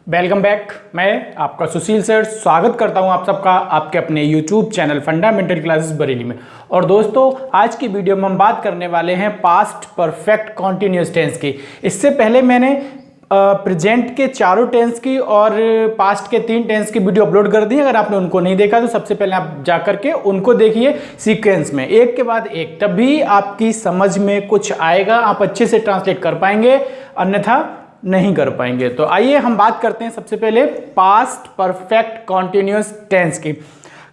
Welcome back. मैं आपका सुशील sir स्वागत करता हूं आप सबका आपके अपने YouTube channel fundamental classes Bareilly में। और दोस्तों, आज की वीडियो में हम बात करने वाले हैं पास्ट परफेक्ट कॉन्टिन्यूस टेंस की। इससे पहले मैंने प्रेजेंट के चारों टेंस की और पास्ट के 3 टेंस की वीडियो अपलोड कर दी। अगर आपने उनको नहीं देखा तो सबसे पहले आप जाकर के उनको देखिए सीक्वेंस में, एक के बाद एक, तभी आपकी समझ में कुछ आएगा, आप अच्छे से ट्रांसलेट कर पाएंगे, अन्यथा नहीं कर पाएंगे। तो आइए हम बात करते हैं सबसे पहले पास्ट परफेक्ट कॉन्टिन्यूस टेंस की।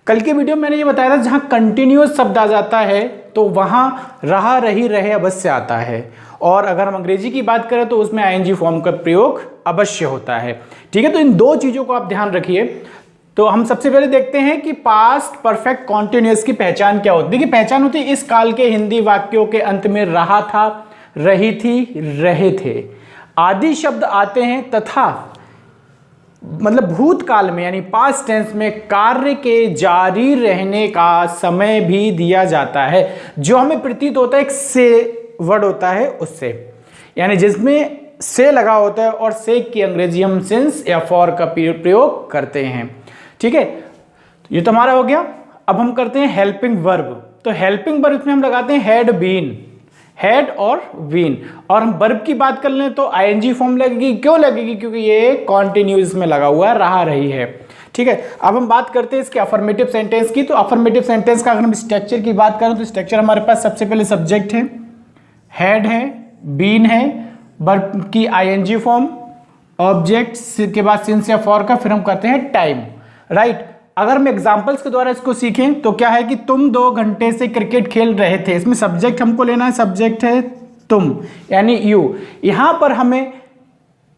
कल की वीडियो में मैंने ये बताया था जहां कंटिन्यूस शब्द आ जाता है तो वहां रहा, रही, रहे अवश्य आता है, और अगर हम अंग्रेजी की बात करें तो उसमें आईएनजी फॉर्म का प्रयोग अवश्य होता है। ठीक है, तो इन दो चीजों को आप ध्यान रखिए। तो हम सबसे पहले देखते हैं कि पास्ट परफेक्ट कॉन्टिन्यूस की पहचान क्या होती है। देखिए, पहचान होती है इस काल के हिंदी वाक्यों के अंत में रहा था, रही थी, रहे थे आदि शब्द आते हैं तथा मतलब भूतकाल में यानी पास्ट टेंस में कार्य के जारी रहने का समय भी दिया जाता है, जो हमें प्रतीत होता है एक से वर्ड होता है उससे, यानी जिसमें से लगा होता है, और से की अंग्रेजी हम सिंस या फॉर का प्रयोग करते हैं। ठीक है, ये तो हमारा हो गया। अब हम करते हैं हेल्पिंग वर्ब। तो हेल्पिंग वर्ब में हम लगाते हैं हैड बीन, हैड और बीन। और हम वर्ब की बात कर लें तो आईएनजी फॉर्म लगेगी। क्यों लगेगी? क्योंकि ये कॉन्टिन्यूस में लगा हुआ है, रहा, रही है। ठीक है, अब हम बात करते हैं इसके अफर्मेटिव सेंटेंस की। तो अफर्मेटिव सेंटेंस का अगर हम स्ट्रक्चर की बात करें तो स्ट्रक्चर हमारे पास सबसे पहले सब्जेक्ट है, हैड है, बीन है, वर्ब की आईएनजी फॉर्म, ऑब्जेक्ट के बाद सिंस या फॉर का, फिर हम करते हैं टाइम। राइट। अगर हम एग्जाम्पल्स के द्वारा इसको सीखें तो क्या है कि तुम 2 घंटे से क्रिकेट खेल रहे थे। इसमें सब्जेक्ट हमको लेना है, सब्जेक्ट है तुम यानी यू। यहां पर हमें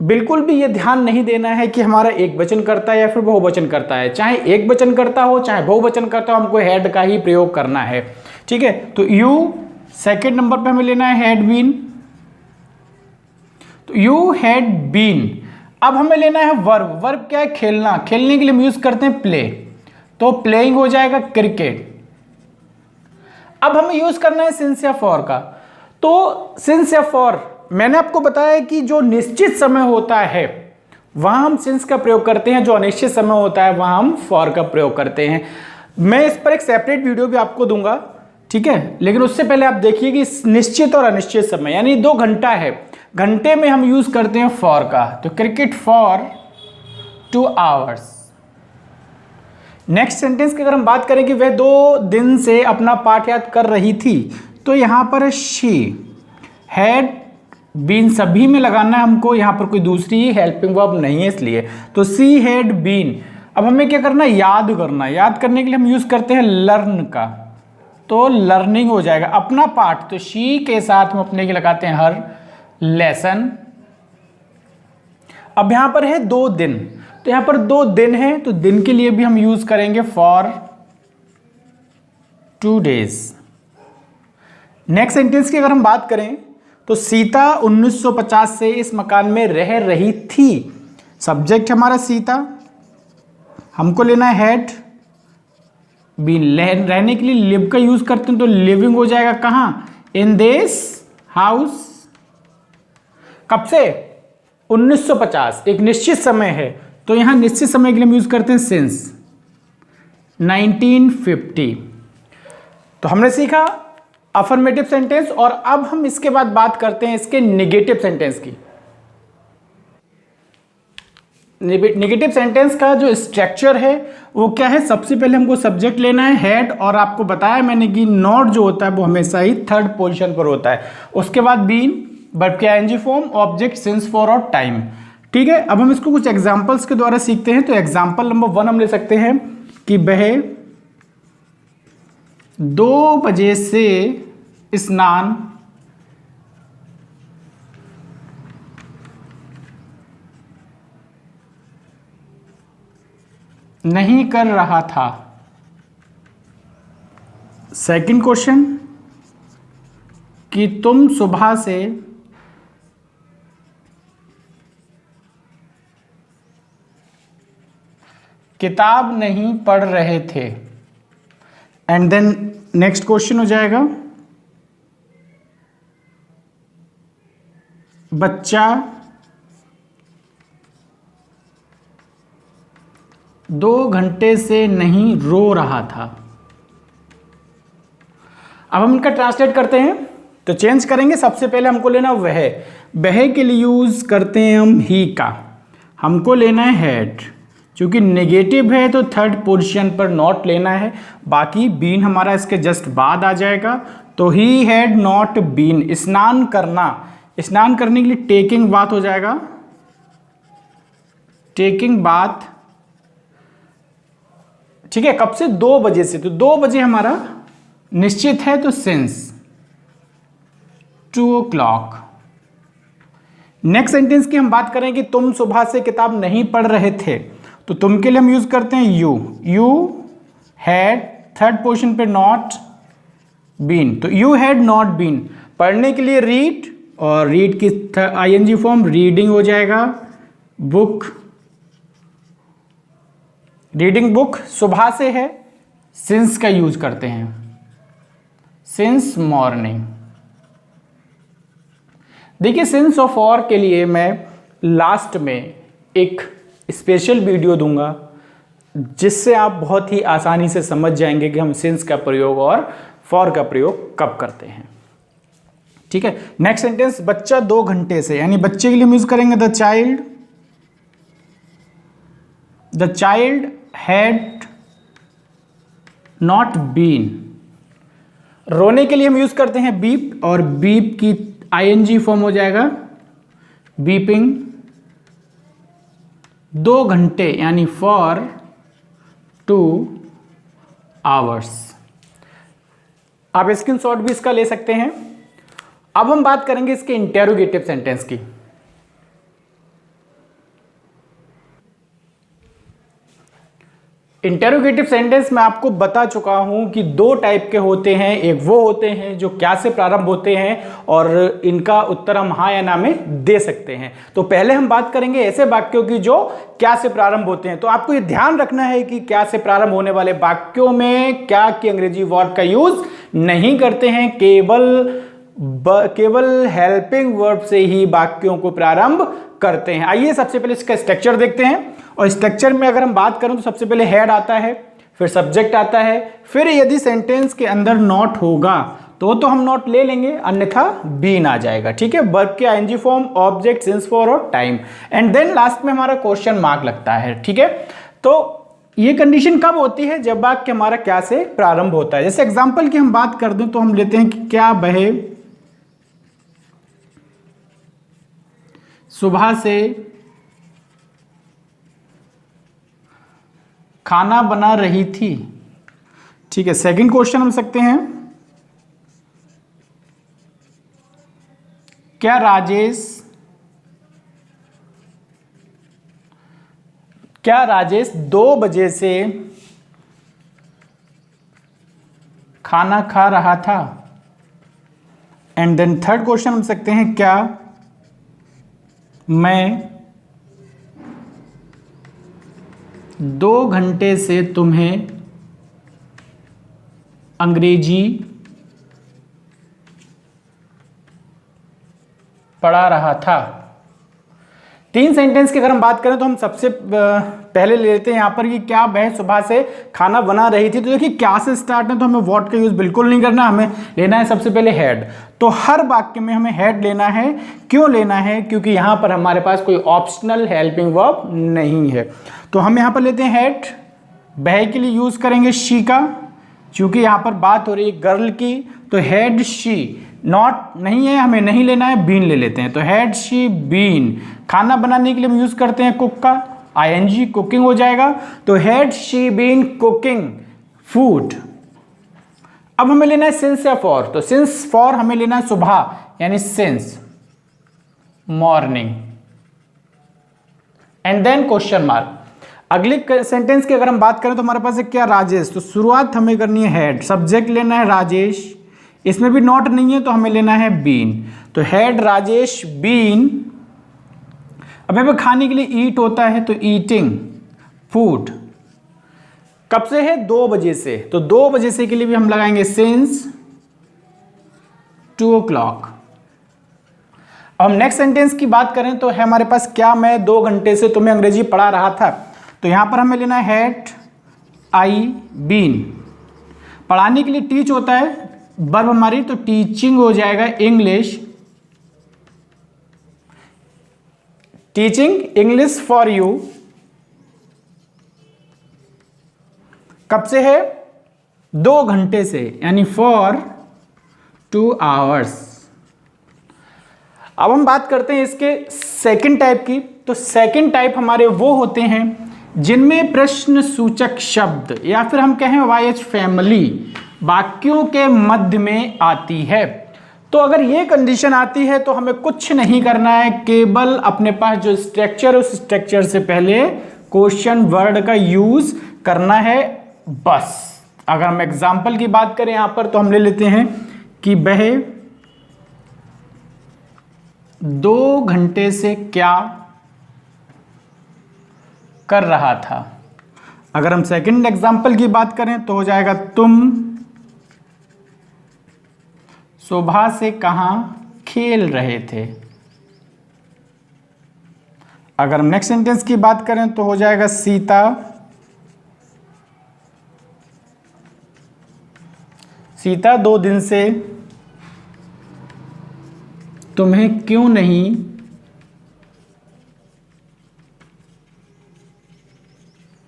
बिल्कुल भी ये ध्यान नहीं देना है कि हमारा एक वचन करता है या फिर बहुवचन करता है। चाहे एक वचन करता हो चाहे बहुवचन करता हो, हमको हैड का ही प्रयोग करना है। ठीक है, तो यू सेकेंड नंबर पे हमें लेना है हैड बीन। तो यू हैड बीन। अब हमें लेना है वर्ब। वर्ब क्या है? खेलना। खेलने के लिए हम यूज करते हैं प्ले, तो प्लेइंग हो जाएगा क्रिकेट। अब हमें यूज करना है सिंस या फॉर का। तो सिंस या फॉर मैंने आपको बताया कि जो निश्चित समय होता है वहां हम सिंस का प्रयोग करते हैं, जो अनिश्चित समय होता है वहां हम फॉर का प्रयोग करते हैं। मैं इस पर एक सेपरेट वीडियो भी आपको दूंगा। ठीक है, लेकिन उससे पहले आप देखिए कि निश्चित और अनिश्चित समय यानी 2 घंटा है, घंटे में हम यूज करते हैं फॉर का। तो cricket for 2 hours. Next sentence की अगर हम बात करें कि वह 2 दिन से अपना पाठ याद कर रही थी, तो यहां पर शी हैड बीन, सभी में लगाना है हमको, यहां पर कोई दूसरी हेल्पिंग वर्ब नहीं है इसलिए। तो सी हैड बीन। अब हमें क्या करना है? याद करना। याद करने के लिए हम यूज करते हैं लर्न का, तो लर्निंग हो जाएगा। अपना पाठ, तो शी के साथ हम अपने के लगाते हैं हर लेसन। अब यहां पर है 2 दिन, तो यहां पर 2 दिन है, तो दिन के लिए भी हम यूज करेंगे फॉर 2 डेज। नेक्स्ट सेंटेंस की अगर हम बात करें तो सीता 1950 से इस मकान में रह रही थी। सब्जेक्ट हमारा सीता, हमको लेना है हैड बीन। रहने के लिए लिव का यूज करते हैं, तो लिविंग हो जाएगा कहां? In this house. कब से? 1950, एक निश्चित समय है, तो यहां निश्चित समय के लिए हम यूज करते हैं सिंस 1950। तो हमने सीखा अफर्मेटिव सेंटेंस, और अब हम इसके बाद बात करते हैं इसके नेगेटिव सेंटेंस की। नेगेटिव सेंटेंस का जो स्ट्रक्चर है वो क्या है? सबसे पहले हमको सब्जेक्ट लेना है हैड, और आपको बताया मैंने कि नॉट जो होता है वो हमेशा ही 3rd पोजीशन पर होता है। उसके बाद बीन, वर्ब के ING form, object, since, for और टाइम। ठीक है, अब हम इसको कुछ एग्जांपल्स के द्वारा सीखते हैं। तो एग्जांपल नंबर 1 हम ले सकते हैं कि वह 2 बजे से स्नान नहीं कर रहा था। सेकंड क्वेश्चन कि तुम सुबह से किताब नहीं पढ़ रहे थे। एंड देन नेक्स्ट क्वेश्चन हो जाएगा बच्चा 2 घंटे से नहीं रो रहा था। अब हम इनका ट्रांसलेट करते हैं, तो चेंज करेंगे। सबसे पहले हमको लेना वह के लिए यूज करते हैं हम ही का, हमको लेना है हैड, क्योंकि नेगेटिव है तो थर्ड पोजीशन पर नॉट लेना है, बाकी बीन हमारा इसके जस्ट बाद आ जाएगा। तो ही हैड नॉट बीन, स्नान करना, स्नान करने के लिए टेकिंग बात हो जाएगा, टेकिंग बात, ठीक है। कब से? 2 बजे से, तो 2 बजे हमारा निश्चित है, तो सिंस 2 o'clock। नेक्स्ट सेंटेंस की हम बात करें कि तुम सुबह से किताब नहीं पढ़ रहे थे, तो तुम के लिए हम यूज करते हैं यू हैड, थर्ड पोजीशन पे नॉट बीन, तो यू हैड नॉट बीन। पढ़ने के लिए रीड, और रीड की आईएनजी फॉर्म रीडिंग हो जाएगा, बुक, रीडिंग बुक। सुबह से है, सिंस का यूज करते हैं, सिंस मॉर्निंग। देखिए सिंस और फॉर के लिए मैं लास्ट में एक स्पेशल वीडियो दूंगा, जिससे आप बहुत ही आसानी से समझ जाएंगे कि हम सिंस का प्रयोग और फॉर का प्रयोग कब करते हैं, ठीक है। नेक्स्ट सेंटेंस, बच्चा 2 घंटे से, यानी बच्चे के लिए हम यूज करेंगे the child had not been. रोने के लिए हम यूज करते हैं बीप, और बीप की आईएनजी फॉर्म हो जाएगा बीपिंग। 2 घंटे यानी फॉर 2 hours। आप स्क्रीनशॉट भी इसका ले सकते हैं। अब हम बात करेंगे इसके इंटेरोगेटिव सेंटेंस की। इंटेरोगेटिव सेंटेंस मैं आपको बता चुका हूं कि 2 टाइप के होते हैं। एक वो होते हैं जो क्या से प्रारंभ होते हैं और इनका उत्तर हम हाँ या ना में दे सकते हैं। तो पहले हम बात करेंगे ऐसे वाक्यों की जो क्या से प्रारंभ होते हैं। तो आपको ये ध्यान रखना है कि क्या से प्रारंभ होने वाले वाक्यों में क्या की अंग्रेजी वर्ब का यूज नहीं करते हैं, केवल हेल्पिंग वर्ब से ही वाक्यों को प्रारंभ करते हैं। आइए सबसे पहले इसका स्ट्रक्चर देखते हैं। और स्ट्रक्चर में अगर हम बात करें तो सबसे पहले हेड आता है, फिर सब्जेक्ट आता है, फिर यदि सेंटेंस के अंदर नॉट होगा तो हम नॉट ले लेंगे, अन्यथा बीन आ जाएगा, ठीक है। वर्ब के ING form, object, since for और टाइम, एंड देन लास्ट में हमारा क्वेश्चन मार्क लगता है, ठीक है। तो ये कंडीशन कब होती है? जब वाक्य हमारा क्या से प्रारंभ होता है। जैसे एग्जाम्पल की हम बात कर दें तो हम लेते हैं कि क्या बहे सुबह से खाना बना रही थी, ठीक है। सेकंड क्वेश्चन हम सकते हैं, क्या राजेश 2 बजे से खाना खा रहा था। एंड देन थर्ड क्वेश्चन हम सकते हैं, क्या मैं 2 घंटे से तुम्हें अंग्रेजी पढ़ा रहा था। 3 सेंटेंस की अगर हम बात करें तो हम सबसे पहले ले लेते हैं यहां पर कि क्या वह सुबह से खाना बना रही थी। तो देखिए क्या से स्टार्ट है तो हमें व्हाट का यूज बिल्कुल नहीं करना, हमें लेना है सबसे पहले हेड। तो हर वाक्य में हमें हेड लेना है। क्यों लेना है? क्योंकि यहां पर हमारे पास कोई ऑप्शनल हेल्पिंग वर्ब नहीं है। तो हम यहां पर लेते हैं हेड। वह के लिए यूज करेंगे शी का, क्योंकि यहां पर बात हो रही है गर्ल की। तो हेड शी, नॉट नहीं है, हमें नहीं लेना है, बीन ले लेते हैं। तो हेड शी बीन। खाना बनाने के लिए हम यूज करते हैं कुक का, आईएनजी, कुकिंग हो जाएगा। तो had she been cooking food. अब हमें लेना है सिंस या फॉर। तो सिंस फॉर हमें लेना है सुबह, यानी since morning, and then question mark. अगले सेंटेंस की अगर हम बात करें तो हमारे पास है क्या राजेश। तो शुरुआत हमें करनी है हेड, सब्जेक्ट लेना है राजेश, इसमें भी नॉट नहीं है तो हमें लेना है बीन। तो हेड राजेश बीन। अब यहाँ पे खाने के लिए ईट होता है तो ईटिंग फूड। कब से है? 2 बजे से। तो 2 बजे से के लिए भी हम लगाएंगे सिंस 2 o'clock। अब हम नेक्स्ट सेंटेंस की बात करें तो है हमारे पास क्या मैं 2 घंटे से तुम्हें अंग्रेजी पढ़ा रहा था। तो यहां पर हमें लेना है हैड आई बीन। पढ़ाने के लिए टीच होता है वर्ब हमारी, तो टीचिंग हो जाएगा English, teaching English for you. कब से है? 2 घंटे से, यानी फॉर 2 आवर्स। अब हम बात करते हैं इसके सेकंड टाइप की। तो सेकंड टाइप हमारे वो होते हैं जिनमें प्रश्न सूचक शब्द या फिर हम कहें वाईएच फैमिली वाक्यों के मध्य में आती है। तो अगर ये कंडीशन आती है तो हमें कुछ नहीं करना है, केवल अपने पास जो स्ट्रक्चर उस स्ट्रक्चर से पहले क्वेश्चन वर्ड का यूज करना है बस। अगर हम एग्जाम्पल की बात करें यहां पर, तो हम ले लेते हैं कि वह 2 घंटे से क्या कर रहा था। अगर हम सेकंड एग्जाम्पल की बात करें तो हो जाएगा तुम सुबह से कहां खेल रहे थे। अगर हम नेक्स्ट सेंटेंस की बात करें तो हो जाएगा सीता 2 दिन से तुम्हें क्यों नहीं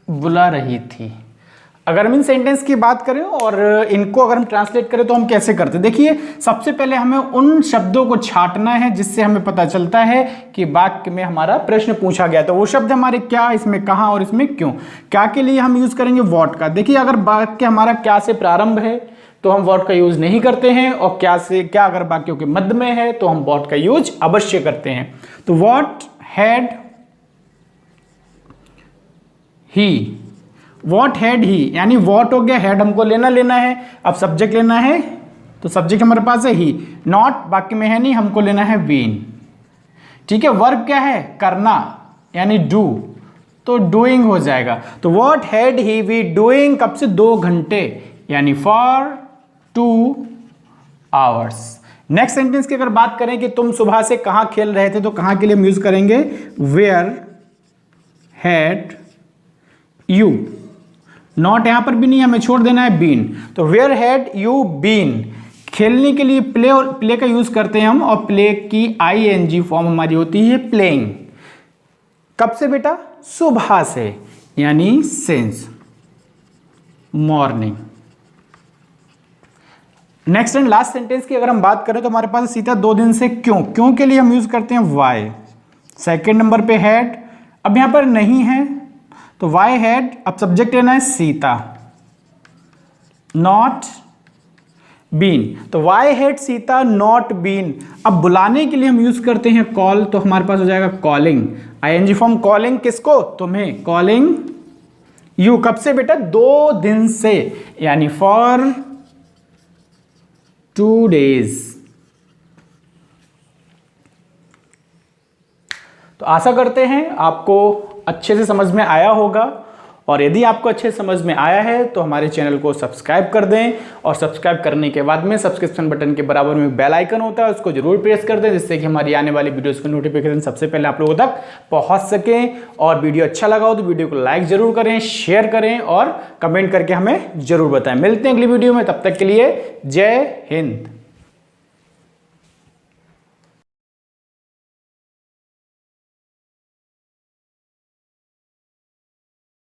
बुला रही थी। अगर हम इन सेंटेंस की बात करें और इनको अगर हम ट्रांसलेट करें तो हम कैसे करते हैं? देखिए, सबसे पहले हमें उन शब्दों को छांटना है जिससे हमें पता चलता है कि वाक्य में हमारा प्रश्न पूछा गया। तो वो शब्द हमारे क्या, इसमें कहां और इसमें क्यों। क्या के लिए हम यूज करेंगे? व्हाट का। देखिए, अगर वाक्य हमारा क्या से प्रारंभ है तो हम व्हाट का यूज नहीं करते हैं, और क्या अगर वाक्यों के मध्य में है तो हम व्हाट का यूज अवश्य करते हैं। तो what had he, what had he, यानी वॉट हो गया, हैड हमको लेना है। अब सब्जेक्ट लेना है तो सब्जेक्ट हमारे पास है ही, नॉट बाकी में है नहीं, हमको लेना है बीन। ठीक है, वर्ब क्या है? करना, यानी डू, तो डूइंग हो जाएगा। तो what had he be doing, कब से? 2 घंटे, यानी फॉर 2 आवर्स। नेक्स्ट सेंटेंस की अगर बात करें कि तुम सुबह से कहां खेल रहे थे, तो कहां के लिए हम यूज करेंगे? Where had you. नॉट यहां पर भी नहीं, हमें छोड़ देना है बीन। तो वेयर हैड यू बीन, खेलने के लिए प्ले और प्ले का यूज करते हैं हम, और प्ले की आईएनजी फॉर्म हमारी होती है प्लेइंग। कब से बेटा? सुबह से, यानी since morning. Next and last sentence की अगर हम बात करें तो हमारे पास सीता 2 दिन से क्यों के लिए हम यूज करते हैं वाई। सेकेंड नंबर पे हैड, अब यहां पर नहीं है तो वाई हैड, अब सब्जेक्ट लेना है सीता, नॉट बीन। तो why had Sita not been. अब बुलाने के लिए हम यूज करते हैं कॉल, तो हमारे पास हो जाएगा कॉलिंग, आईएनजी फॉर्म कॉलिंग, किसको? तुम्हें, कॉलिंग यू। कब से बेटा? 2 दिन से, यानी फॉर 2 days। तो आशा करते हैं आपको अच्छे से समझ में आया होगा, और यदि आपको अच्छे से समझ में आया है तो हमारे चैनल को सब्सक्राइब कर दें, और सब्सक्राइब करने के बाद में सब्सक्रिप्शन बटन के बराबर में बेल आइकन होता है, उसको जरूर प्रेस कर दें, जिससे कि हमारी आने वाली वीडियोस की नोटिफिकेशन सबसे पहले आप लोगों तक पहुंच सकें। और वीडियो अच्छा लगा हो तो वीडियो को लाइक जरूर करें, शेयर करें और कमेंट करके हमें जरूर बताएं। मिलते हैं अगली वीडियो में, तब तक के लिए जय हिंद।